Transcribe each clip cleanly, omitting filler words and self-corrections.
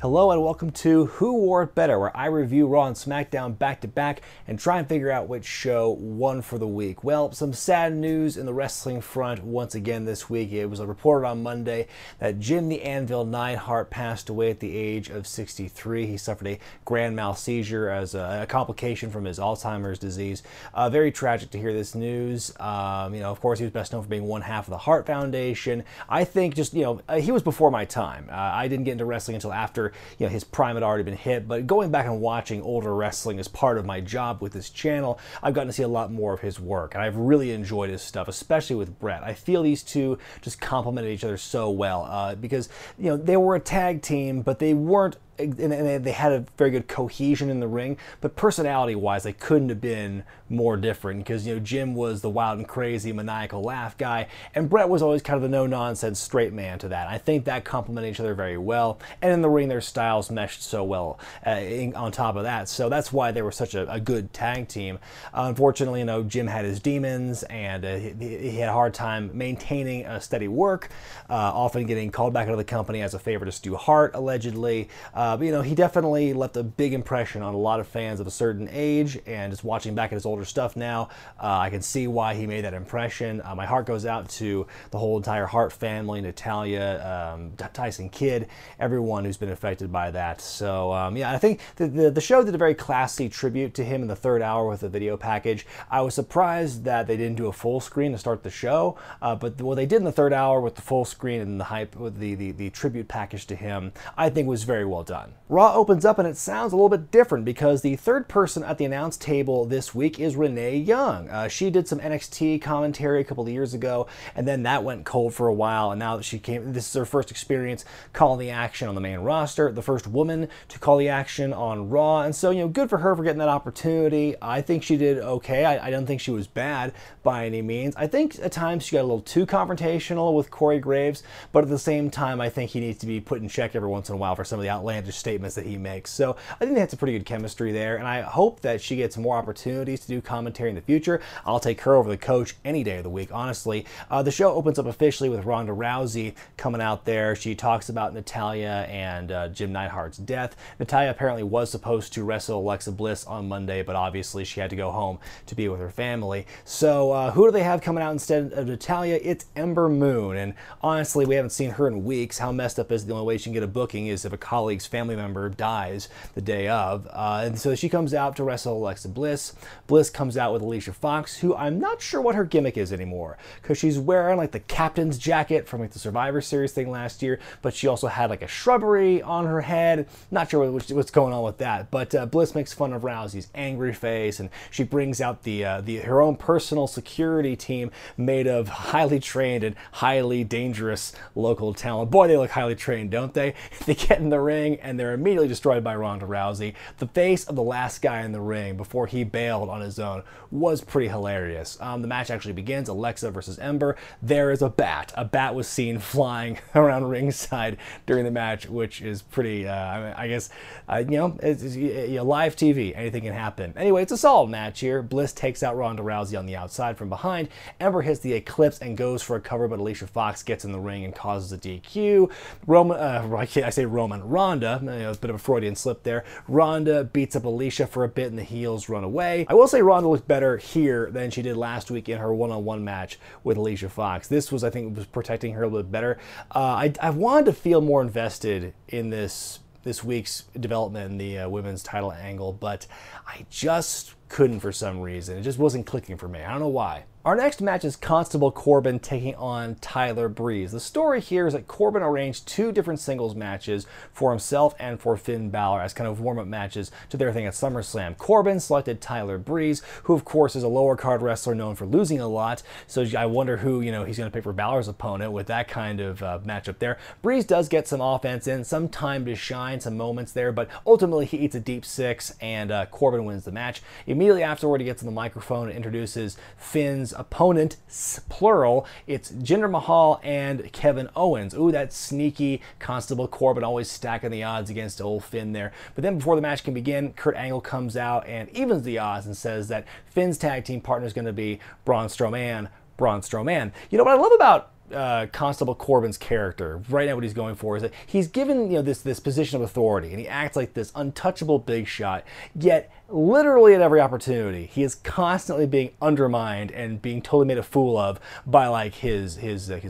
Hello and welcome to Who Wore It Better, where I review Raw and Smackdown back to back and try and figure out which show won for the week. Well, some sad news in the wrestling front once again this week. It was reported on Monday that Jim the Anvil Neidhart passed away at the age of 63. He suffered a grand mal seizure as a complication from his Alzheimer's disease. Very tragic to hear this news. Of course, he was best known for being one half of the Hart Foundation. I think he was before my time. I didn't get into wrestling until after his prime had already been hit, but going back and watching older wrestling as part of my job with this channel, I've gotten to see a lot more of his work, and I've really enjoyed his stuff, especially with Bret. I feel these two just complemented each other so well because they were a tag team, but they weren't, and they had a very good cohesion in the ring, but personality-wise, they couldn't have been more different because, Jim was the wild and crazy, maniacal laugh guy, and Bret was always kind of the no-nonsense straight man to that. I think that complemented each other very well, and in the ring, their styles meshed so well on top of that, so that's why they were such a good tag team. Unfortunately, Jim had his demons, and he had a hard time maintaining steady work, often getting called back into the company as a favor to Stu Hart, allegedly. But he definitely left a big impression on a lot of fans of a certain age, and just watching back at his older stuff now, I can see why he made that impression. My heart goes out to the whole entire Hart family, Natalia, Tyson Kidd, everyone who's been affected by that. So I think the show did a very classy tribute to him in the third hour with a video package. I was surprised that they didn't do a full screen to start the show, but what they did in the third hour with the full screen and the hype with the tribute package to him, I think was very well done. Raw opens up and it sounds a little bit different because the third person at the announce table this week is Renee Young. She did some NXT commentary a couple of years ago, and then that went cold for a while, and now that this is her first experience calling the action on the main roster, the first woman to call the action on Raw, and so, good for her for getting that opportunity. I think she did okay. I don't think she was bad by any means. I think at times she got a little too confrontational with Corey Graves, but at the same time, I think he needs to be put in check every once in a while for some of the outlandish statements that he makes. So I think that's a pretty good chemistry there, and I hope that she gets more opportunities to do commentary in the future. I'll take her over the coach any day of the week, honestly. The show opens up officially with Ronda Rousey coming out there. She talks about Natalia and Jim Neidhart's death. Natalia apparently was supposed to wrestle Alexa Bliss on Monday, but obviously she had to go home to be with her family. So who do they have coming out instead of Natalia? It's Ember Moon, and honestly, we haven't seen her in weeks. How messed up is it? The only way she can get a booking is if a colleague's family member dies the day of. And so she comes out to wrestle Alexa Bliss. Bliss comes out with Alicia Fox, who I'm not sure what her gimmick is anymore, because she's wearing like the captain's jacket from like the Survivor Series thing last year, but she also had like a shrubbery on her head. Not sure what's going on with that, but Bliss makes fun of Rousey's angry face, and she brings out her own personal security team made of highly trained and highly dangerous local talent. Boy, they look highly trained, don't they? They get in the ring and they're immediately destroyed by Ronda Rousey. The face of the last guy in the ring before he bailed on his own was pretty hilarious. The match actually begins, Alexa versus Ember. There is a bat. A bat was seen flying around ringside during the match, which is pretty, I guess, it's live TV. Anything can happen. Anyway, it's a solid match here. Bliss takes out Ronda Rousey on the outside from behind. Ember hits the Eclipse and goes for a cover, but Alicia Fox gets in the ring and causes a DQ. Ronda, a bit of a Freudian slip there. Ronda beats up Alicia for a bit and the heels run away. I will say Ronda looked better here than she did last week in her one-on-one match with Alicia Fox. This was, I think, was protecting her a little bit better. I wanted to feel more invested in this week's development in the women's title angle, but I just couldn't for some reason. It just wasn't clicking for me. I don't know why. Our next match is Constable Corbin taking on Tyler Breeze. The story here is that Corbin arranged two different singles matches for himself and for Finn Balor as kind of warm-up matches to their thing at Summerslam. Corbin selected Tyler Breeze, who of course is a lower card wrestler known for losing a lot, so I wonder who he's going to pick for Balor's opponent with that kind of matchup there. Breeze does get some offense in, some time to shine, some moments there, but ultimately he eats a deep six and Corbin wins the match. Immediately afterward, he gets on the microphone and introduces Finn's opponent, plural. It's Jinder Mahal and Kevin Owens. Ooh, that sneaky Constable Corbin, always stacking the odds against old Finn there. But then before the match can begin, Kurt Angle comes out and evens the odds and says that Finn's tag team partner is going to be Braun Strowman. What I love about Constable Corbin's character. Right now what he's going for is that he's given, this position of authority, and he acts like this untouchable big shot, yet literally at every opportunity he is constantly being undermined and being totally made a fool of by like his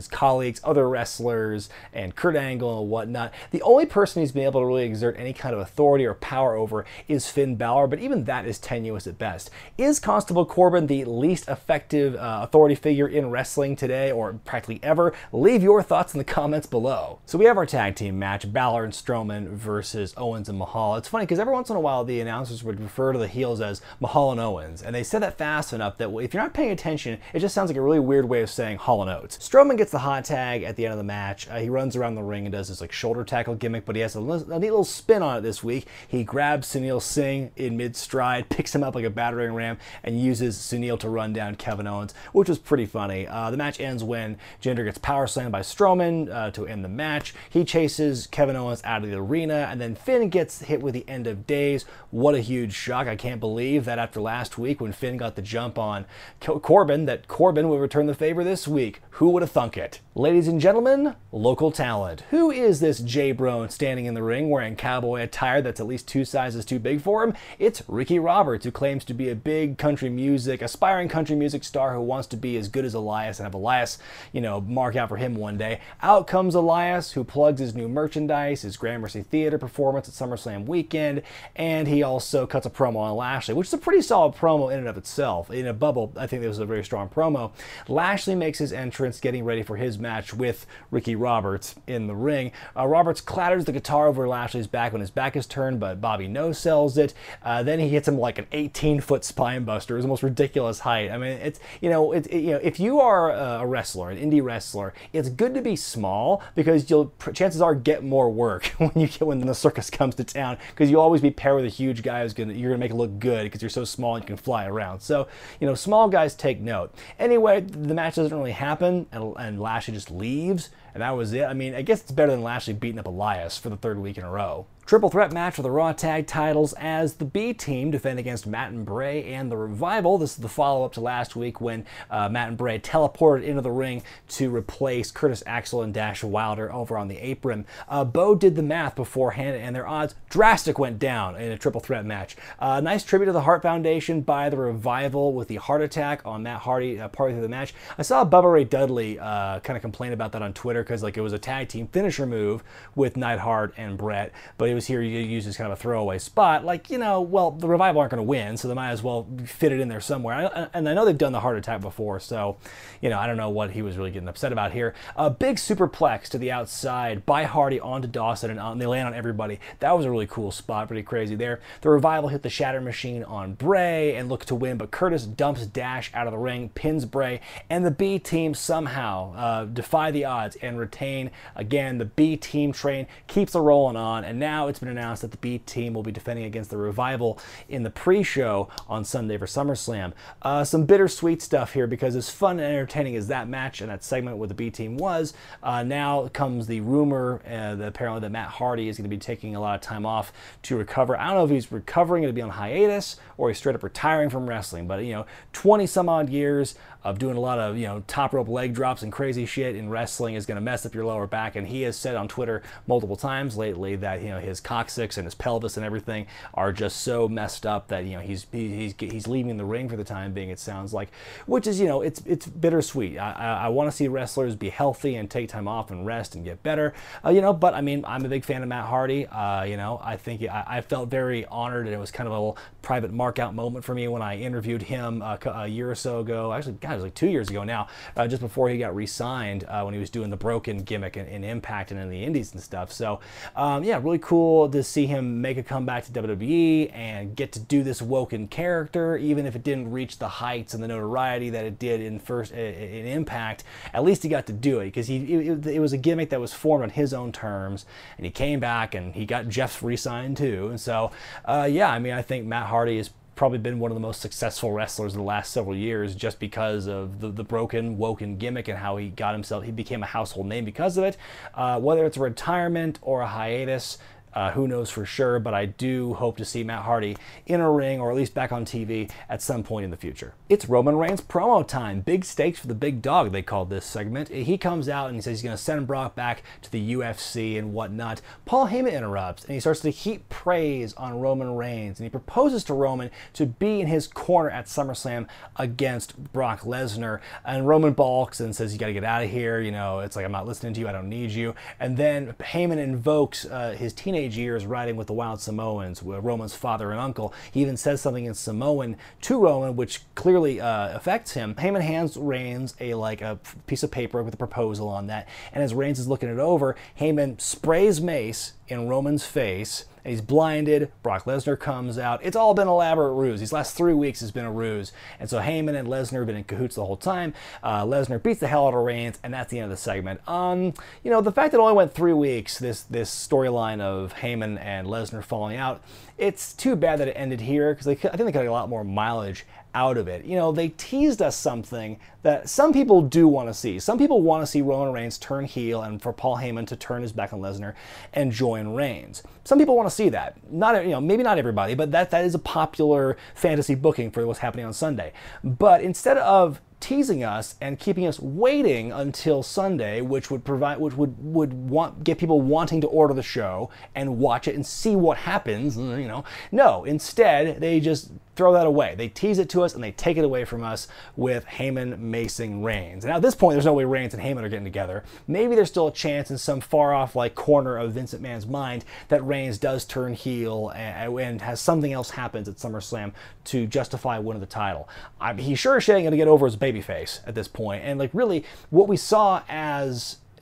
colleagues, other wrestlers, and Kurt Angle and whatnot. The only person he's been able to really exert any kind of authority or power over is Finn Balor, but even that is tenuous at best. Is Constable Corbin the least effective authority figure in wrestling today, or practically ever? Leave your thoughts in the comments below. So we have our tag team match, Balor and Strowman versus Owens and Mahal. It's funny because every once in a while the announcers would refer to the heels as Mahal and Owens, and they said that fast enough that if you're not paying attention, it just sounds like a really weird way of saying Hall and Oates. Strowman gets the hot tag at the end of the match. He runs around the ring and does this like shoulder tackle gimmick, but he has a neat little spin on it this week. He grabs Sunil Singh in mid-stride, picks him up like a battering ram, and uses Sunil to run down Kevin Owens, which was pretty funny. The match ends when Jinder gets power slammed by Strowman to end the match. He chases Kevin Owens out of the arena, and then Finn gets hit with the End of Days. What a huge shock. I can't believe that after last week when Finn got the jump on Corbin, that Corbin would return the favor this week. Who would have thunk it? Ladies and gentlemen, local talent. Who is this J-Brone standing in the ring wearing cowboy attire that's at least 2 sizes too big for him? It's Ricky Roberts, who claims to be a big aspiring country music star who wants to be as good as Elias and have Elias, mark out for him one day. Out comes Elias, who plugs his new merchandise, his Gramercy Theater performance at SummerSlam weekend, and he also cuts a promo on Lashley, which is a pretty solid promo in and of itself. In a bubble, I think this was a very strong promo. Lashley makes his entrance, getting ready for his match with Ricky Roberts in the ring. Roberts clatters the guitar over Lashley's back when his back is turned, but Bobby no-sells it. Then he hits him like an 18-foot spine buster. It was the most ridiculous height. I mean, if you are a wrestler, an indie wrestler, it's good to be small because you'll chances are get more work when the circus comes to town, because you'll always be paired with a huge guy you're gonna make it look good because you're so small and you can fly around. So small guys take note. Anyway, the match doesn't really happen, and Lashley just leaves, and that was it. I mean, I guess it's better than Lashley beating up Elias for the 3rd week in a row. Triple threat match for the Raw tag titles as the B team defend against Matt and Bray and the Revival. This is the follow-up to last week when Matt and Bray teleported into the ring to replace Curtis Axel and Dash Wilder over on the apron. Bo did the math beforehand, and their odds drastic went down in a triple threat match. Nice tribute to the Hart Foundation by the Revival with the heart attack on Matt Hardy partway through the match. I saw Bubba Ray Dudley kind of complain about that on Twitter because it was a tag team finisher move with Neidhart and Brett, but it was here used as kind of a throwaway spot. Well, the Revival aren't going to win, so they might as well fit it in there somewhere. And I know they've done the heart attack before, so I don't know what he was really getting upset about here. A big superplex to the outside by Hardy onto Dawson, and they land on everybody. That was a really cool spot, pretty crazy there. The Revival hit the Shatter Machine on Bray and look to win, but Curtis dumps Dash out of the ring, pins Bray, and the B team somehow defy the odds and retain. Again, the B team train keeps the rolling on, and now it's been announced that the B team will be defending against the Revival in the pre-show on Sunday for SummerSlam. Some bittersweet stuff here, because as fun and entertaining as that match and that segment with the B team was, now comes the rumor that apparently that Matt Hardy is going to be taking a lot of time off to recover. I don't know if he's recovering to be on hiatus or he's straight up retiring from wrestling, but 20 some odd years of doing a lot of top rope leg drops and crazy shit in wrestling is going to mess up your lower back. And he has said on Twitter multiple times lately that his coccyx and his pelvis and everything are just so messed up that he's leaving the ring for the time being, it sounds like, which is it's bittersweet. I want to see wrestlers be healthy and take time off and rest and get better, but I mean, I'm a big fan of Matt Hardy. I think I felt very honored, and it was kind of a little private mark out moment for me when I interviewed him a year or so ago. Actually, God, it was like 2 years ago now, just before he got re-signed when he was doing the Broken gimmick in Impact and in the Indies and stuff. So yeah, really cool to see him make a comeback to WWE and get to do this Woken character, even if it didn't reach the heights and the notoriety that it did in Impact. At least he got to do it, because it was a gimmick that was formed on his own terms, and he came back and he got Jeff re-signed too. And so yeah, I mean, I think Matt Hardy has probably been one of the most successful wrestlers in the last several years, just because of the Broken Woken gimmick and how he became a household name because of it. Whether it's a retirement or a hiatus, Who knows for sure, but I do hope to see Matt Hardy in a ring, or at least back on TV at some point in the future. It's Roman Reigns promo time. Big stakes for the big dog, they called this segment. He comes out and he says he's going to send Brock back to the UFC and whatnot. Paul Heyman interrupts and he starts to heap praise on Roman Reigns, and he proposes to Roman to be in his corner at SummerSlam against Brock Lesnar. And Roman balks and says, you got to get out of here. You know, it's like, I'm not listening to you. I don't need you. And then Heyman invokes his teenage years riding with the Wild Samoans, Roman's father and uncle. He even says something in Samoan to Roman, which clearly affects him. Heyman hands Reigns a piece of paper with a proposal on that, and as Reigns is looking it over, Heyman sprays mace in Roman's face, and he's blinded. Brock Lesnar comes out. It's all been an elaborate ruse. These last 3 weeks has been a ruse. And so Heyman and Lesnar have been in cahoots the whole time. Lesnar beats the hell out of Reigns, and that's the end of the segment. You know, the fact that it only went 3 weeks, this storyline of Heyman and Lesnar falling out, it's too bad that it ended here, because I think they could get a lot more mileage out of it. You know, they teased us something that some people do want to see. Some people want to see Roman Reigns turn heel and for Paul Heyman to turn his back on Lesnar and join Reigns. Some people want to see that. Not, you know, maybe not everybody, but that is a popular fantasy booking for what's happening on Sunday. But instead of teasing us and keeping us waiting until Sunday, which would get people wanting to order the show and watch it and see what happens, you know. No, instead they just throw that away. They tease it to us and they take it away from us with Heyman macing Reigns. And at this point, there's no way Reigns and Heyman are getting together. Maybe there's still a chance in some far off corner of Vince McMahon's mind that Reigns does turn heel and has something else happens at SummerSlam to justify winning the title. He sure as shit ain't gonna get over his babyface at this point. And really, what we saw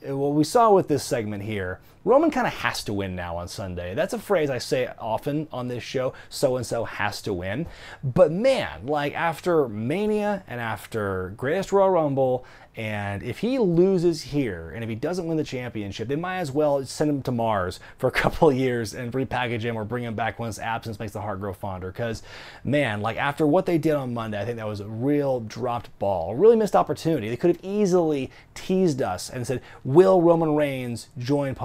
with this segment here, Roman kind of has to win now on Sunday. That's a phrase I say often on this show, so-and-so has to win. But man, after Mania and after Greatest Royal Rumble, and if he loses here, and if he doesn't win the championship, they might as well send him to Mars for a couple of years and repackage him or bring him back when his absence makes the heart grow fonder. Because, man, after what they did on Monday, I think that was a real dropped ball, a really missed opportunity. They could have easily teased us and said, will Roman Reigns join with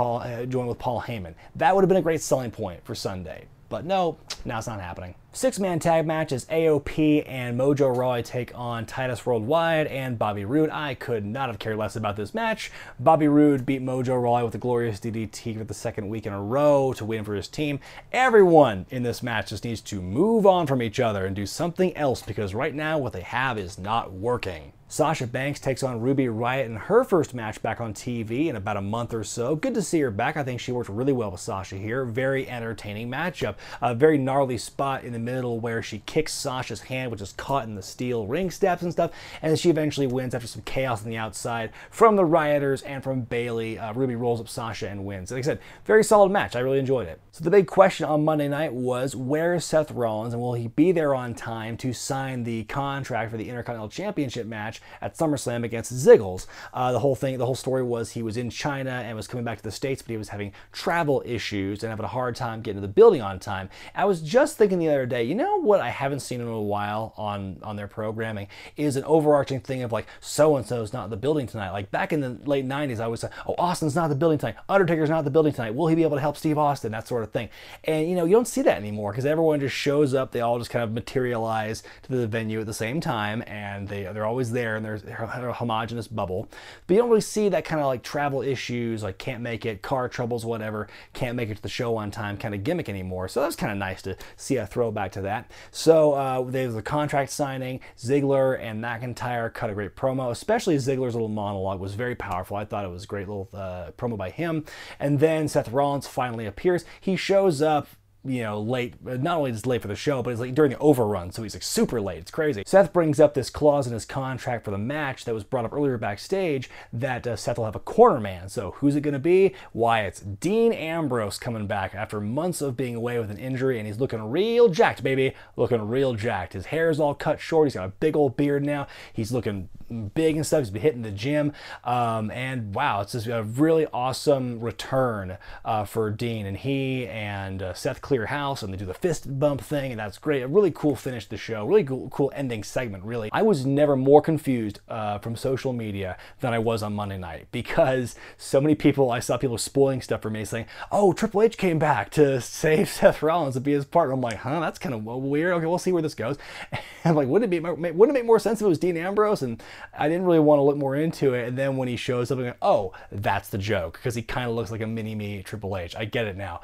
Paul Heyman? That would have been a great selling point for Sunday. But no, now it's not happening. Six-man tag match as AOP and Mojo Rawley take on Titus Worldwide and Bobby Roode. I could not have cared less about this match. Bobby Roode beat Mojo Rawley with a glorious DDT for the second week in a row to win for his team. Everyone in this match just needs to move on from each other and do something else, because right now what they have is not working. Sasha Banks takes on Ruby Riott in her first match back on TV in about a month or so. Good to see her back. I think she worked really well with Sasha here. Very entertaining matchup. A very gnarly spot in the middle where she kicks Sasha's hand, which is caught in the steel ring steps and stuff, and then she eventually wins after some chaos on the outside from the Rioters and from Bayley. Ruby rolls up Sasha and wins. Like I said, very solid match. I really enjoyed it. So the big question on Monday night was, where is Seth Rollins, and will he be there on time to sign the contract for the Intercontinental Championship match at SummerSlam against Ziggles? The whole story was he was in China and was coming back to the States, but he was having travel issues and having a hard time getting to the building on time. I was just thinking the other day, you know what I haven't seen in a while on their programming is an overarching thing of so-and-so's not in the building tonight. Back in the late 90s, I would say, oh, Austin's not in the building tonight. Undertaker's not in the building tonight. Will he be able to help Steve Austin? That sort of thing. And, you don't see that anymore because everyone just shows up. They all just kind of materialize to the venue at the same time, and they're always there, and there's a homogenous bubble. But you don't really see that kind of travel issues, can't make it, car troubles, whatever, can't make it to the show on time kind of gimmick anymore. So that's kind of nice to see a throwback to that. So there's the contract signing. Ziggler and McIntyre cut a great promo, especially Ziggler's little monologue was very powerful. I thought it was a great little promo by him. And then Seth Rollins finally appears. He shows up, late, not only just late for the show, but it's during the overrun, so he's super late. It's crazy. Seth brings up this clause in his contract for the match that was brought up earlier backstage that Seth will have a corner man. So who's it going to be? Why, it's Dean Ambrose coming back after months of being away with an injury, and he's looking real jacked, baby. Looking real jacked. His hair's all cut short. He's got a big old beard now. He's looking big and stuff. He's been hitting the gym. And wow, it's just a really awesome return for Dean. And he and Seth cleared clear house and they do the fist bump thing, and that's great. A really cool finish to the show, really cool ending segment, really. I was never more confused from social media than I was on Monday night, because so many people, I saw people spoiling stuff for me, saying, oh, Triple H came back to save Seth Rollins to be his partner. I'm like, huh, that's kind of weird. Okay, we'll see where this goes. And I'm like, wouldn't it make more sense if it was Dean Ambrose? And I didn't really want to look more into it. And then when he shows up, I'm like, oh, that's the joke, because he kind of looks like a mini-me Triple H. I get it now.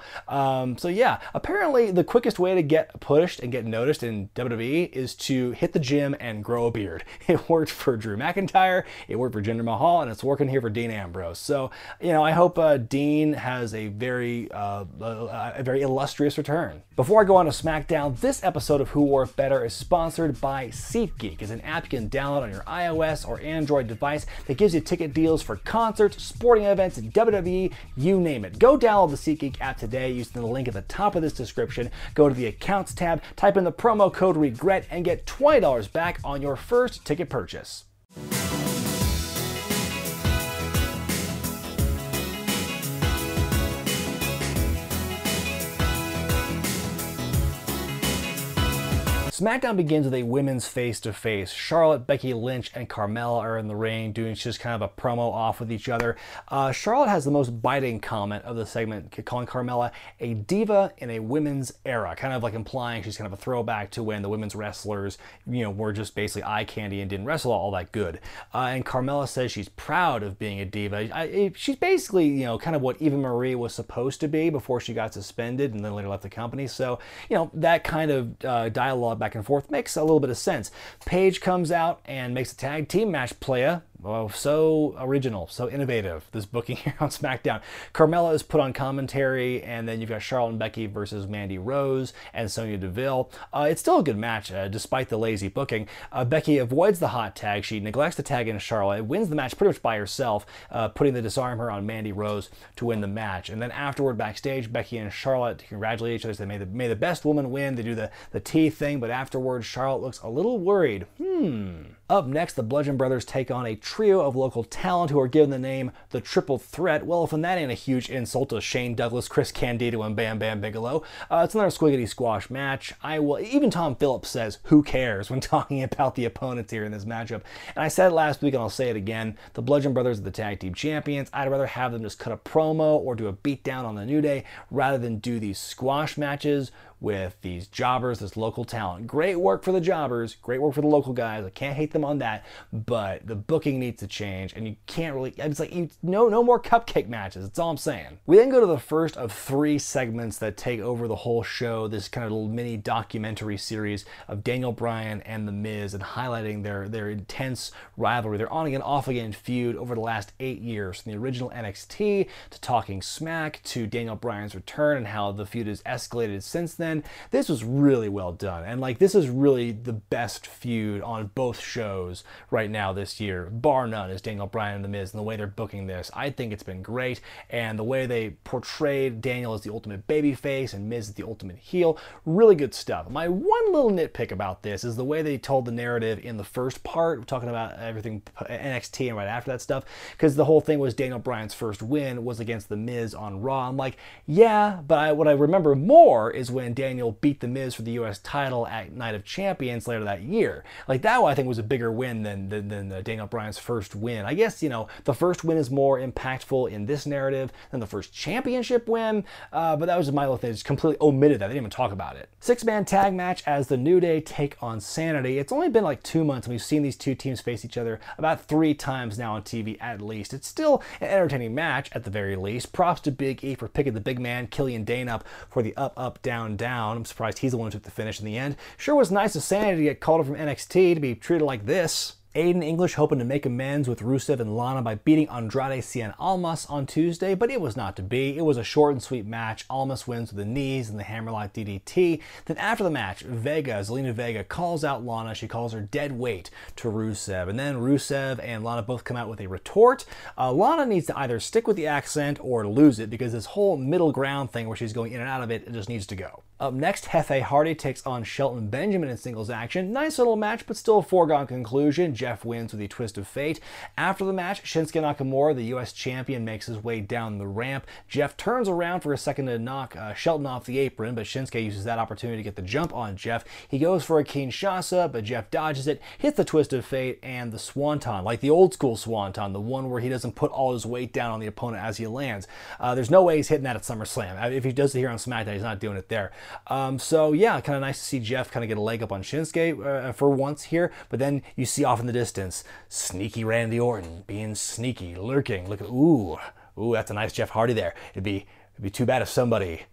So yeah, apparently the quickest way to get pushed and get noticed in WWE is to hit the gym and grow a beard. It worked for Drew McIntyre, it worked for Jinder Mahal, and it's working here for Dean Ambrose. So, you know, I hope Dean has a very illustrious return. Before I go on to SmackDown, this episode of Who Wore It Better is sponsored by SeatGeek. It's an app you can download on your iOS or Android device that gives you ticket deals for concerts, sporting events, WWE, you name it. Go download the SeatGeek app today using the link at the top of this description. Go to the Accounts tab, type in the promo code REGRET, and get $20 back on your first ticket purchase. SmackDown begins with a women's face-to-face. Charlotte, Becky Lynch, and Carmella are in the ring doing just kind of a promo off with each other. Charlotte has the most biting comment of the segment, calling Carmella a diva in a women's era, kind of like implying she's kind of a throwback to when the women's wrestlers, you know, were just basically eye candy and didn't wrestle all that good. And Carmella says she's proud of being a diva. She's basically, you know, kind of what Eva Marie was supposed to be before she got suspended and then later left the company. So, you know, that kind of dialogue back and forth makes a little bit of sense. Paige comes out and makes a tag team match playa. Oh, so original, so innovative, this booking here on SmackDown. Carmella is put on commentary, and then you've got Charlotte and Becky versus Mandy Rose and Sonya Deville. It's still a good match, despite the lazy booking. Becky avoids the hot tag. She neglects to tag in Charlotte, wins the match pretty much by herself, putting the disarm her on Mandy Rose to win the match. And then afterward, backstage, Becky and Charlotte congratulate each other. They may the best woman win. They do the tea thing, but afterwards, Charlotte looks a little worried. Up next, the Bludgeon Brothers take on a trio of local talent who are given the name the Triple Threat. Well, if that ain't a huge insult to Shane Douglas, Chris Candido, and Bam Bam Bigelow, it's another squiggity squash match. Even Tom Phillips says, who cares, when talking about the opponents here in this matchup. And I said it last week and I'll say it again, the Bludgeon Brothers are the tag team champions. I'd rather have them just cut a promo or do a beatdown on the New Day rather than do these squash matches with these jobbers, this local talent. Great work for the jobbers, great work for the local guys. I can't hate them on that, but the booking needs to change, and you can't really, it's like, no more cupcake matches, that's all I'm saying. We then go to the first of 3 segments that take over the whole show, this kind of little mini documentary series of Daniel Bryan and The Miz, and highlighting their intense rivalry, their on-again, off-again feud over the last 8 years, from the original NXT to Talking Smack to Daniel Bryan's return and how the feud has escalated since then. This was really well done, and like, this is really the best feud on both shows right now this year, bar none, is Daniel Bryan and The Miz, and the way they're booking this. I think it's been great, and the way they portrayed Daniel as the ultimate babyface and Miz as the ultimate heel, really good stuff. My one little nitpick about this is the way they told the narrative in the first part, talking about everything NXT and right after that stuff, because the whole thing was Daniel Bryan's first win was against The Miz on Raw. I'm like, yeah, but what I remember more is when Daniel beat The Miz for the US title at Night of Champions later that year. Like, that one I think was a bigger win than Daniel Bryan's first win. I guess, you know, the first win is more impactful in this narrative than the first championship win, but that was my little thing. I just completely omitted that. They didn't even talk about it. 6-man tag match as the New Day take on Sanity. It's only been like 2 months and we've seen these two teams face each other about 3 times now on TV at least. It's still an entertaining match at the very least. Props to Big E for picking the big man, Killian Dane, up for the up, up, down, down. I'm surprised he's the one who took the finish in the end. Sure was nice of Sanity to get called up from NXT to be treated like this. Aiden English hoping to make amends with Rusev and Lana by beating Andrade Cien Almas on Tuesday, but it was not to be. It was a short and sweet match. Almas wins with the knees and the hammerlock DDT. Then after the match, Zelina Vega calls out Lana. She calls her dead weight to Rusev. And then Rusev and Lana both come out with a retort. Lana needs to either stick with the accent or lose it, because this whole middle ground thing where she's going in and out of it, it just needs to go. Up next, Jefe Hardy takes on Shelton Benjamin in singles action. Nice little match, but still a foregone conclusion. Jeff wins with a twist of fate. After the match, Shinsuke Nakamura, the U.S. champion, makes his way down the ramp. Jeff turns around for a second to knock Shelton off the apron, but Shinsuke uses that opportunity to get the jump on Jeff. He goes for a Kinshasa, but Jeff dodges it, hits the twist of fate, and the swanton, like the old school swanton, the one where he doesn't put all his weight down on the opponent as he lands. There's no way he's hitting that at SummerSlam. If he does it here on SmackDown, he's not doing it there. So yeah, kind of nice to see Jeff kind of get a leg up on Shinsuke for once here, but then you see off in the distance, sneaky Randy Orton being sneaky, lurking. Look at, ooh, that's a nice Jeff Hardy there. It'd be too bad if somebody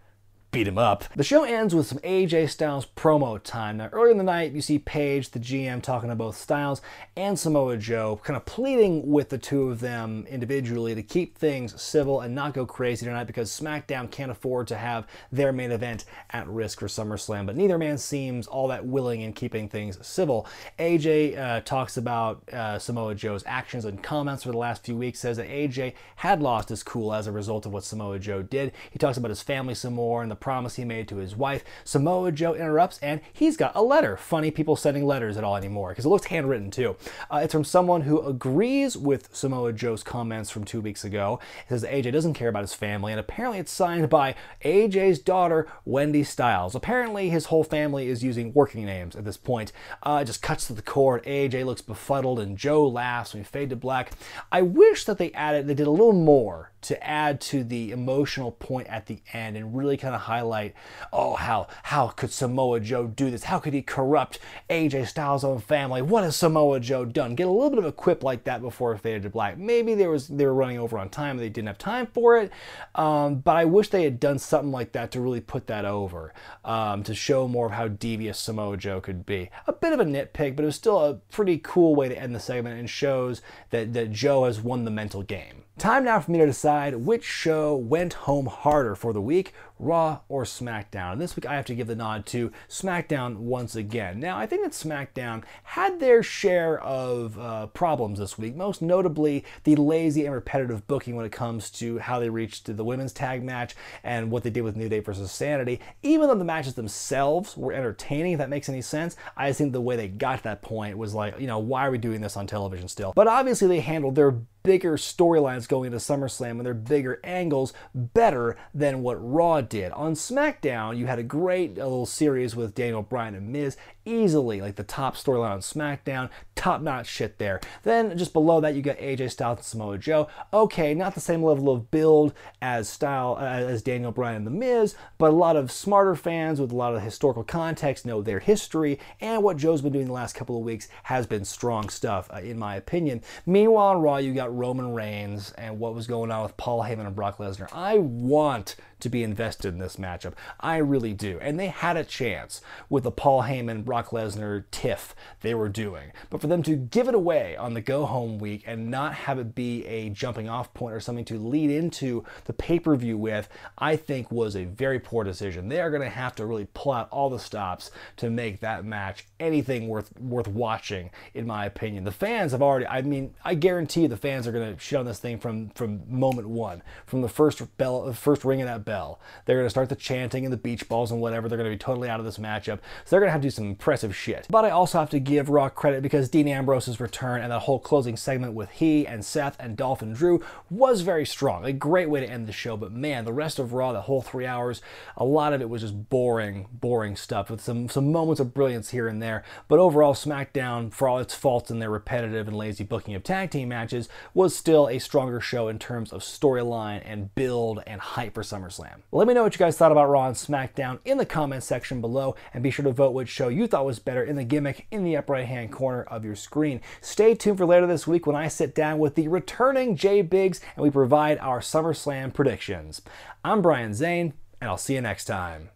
beat him up. The show ends with some AJ Styles promo time. Now, earlier in the night, you see Paige, the GM, talking to both Styles and Samoa Joe, kind of pleading with the two of them individually to keep things civil and not go crazy tonight because SmackDown can't afford to have their main event at risk for SummerSlam. But neither man seems all that willing in keeping things civil. AJ talks about Samoa Joe's actions and comments for the last few weeks, says that AJ had lost his cool as a result of what Samoa Joe did. He talks about his family some more and the promise he made to his wife. Samoa Joe interrupts and he's got a letter. Funny people sending letters at all anymore because it looks handwritten too. It's from someone who agrees with Samoa Joe's comments from 2 weeks ago. It says that AJ doesn't care about his family, and apparently it's signed by AJ's daughter, Wendy Styles. Apparently his whole family is using working names at this point. It just cuts to the cord. AJ looks befuddled and Joe laughs when we fade to black. I wish that they did a little more to add to the emotional point at the end and really kind of highlight, oh, how could Samoa Joe do this? How could he corrupt AJ Styles' own family? What has Samoa Joe done? Get a little bit of a quip like that before it faded to black. Maybe they were running over on time and they didn't have time for it, but I wish they had done something like that to really put that over, to show more of how devious Samoa Joe could be. A bit of a nitpick, but it was still a pretty cool way to end the segment and shows that Joe has won the mental game. Time now for me to decide which show went home harder for the week, Raw or SmackDown. And this week I have to give the nod to SmackDown once again. Now, I think that SmackDown had their share of problems this week, most notably the lazy and repetitive booking when it comes to how they reached the women's tag match and what they did with New Day versus Sanity. Even though the matches themselves were entertaining, if that makes any sense, I just think the way they got to that point was like, why are we doing this on television still? But obviously they handled their bigger storylines going into SummerSlam and their bigger angles better than what Raw did. On SmackDown, you had a great little series with Daniel Bryan and Miz, easily like the top storyline on SmackDown, top-notch shit there. Then just below that, you got AJ Styles and Samoa Joe. Okay, not the same level of build as Daniel Bryan and The Miz, but a lot of smarter fans with a lot of historical context know their history, and what Joe's been doing the last couple of weeks has been strong stuff, in my opinion. Meanwhile, on Raw, you got Roman Reigns and what was going on with Paul Heyman and Brock Lesnar. I want to be invested in this matchup. I really do. And they had a chance with the Paul Heyman, Brock Lesnar tiff they were doing. But for them to give it away on the go-home week and not have it be a jumping off point or something to lead into the pay-per-view with, I think was a very poor decision. They are going to have to really pull out all the stops to make that match anything worth watching, in my opinion. The fans have already, I guarantee the fans are going to shit on this thing from moment one, from the first ring of that bell. They're going to start the chanting and the beach balls and whatever. They're going to be totally out of this matchup. So they're going to have to do some impressive shit. But I also have to give Raw credit because Dean Ambrose's return and that whole closing segment with he and Seth and Dolph and Drew was very strong. A great way to end the show. But man, the rest of Raw, the whole 3 hours, a lot of it was just boring stuff with some moments of brilliance here and there. But overall, SmackDown, for all its faults in their repetitive and lazy booking of tag team matches, was still a stronger show in terms of storyline and build and hype for SummerSlam. Let me know what you guys thought about Raw and SmackDown in the comments section below, and be sure to vote which show you thought was better in the gimmick in the upper right hand corner of your screen. Stay tuned for later this week when I sit down with the returning Jay Biggs and we provide our SummerSlam predictions. I'm Brian Zane, and I'll see you next time.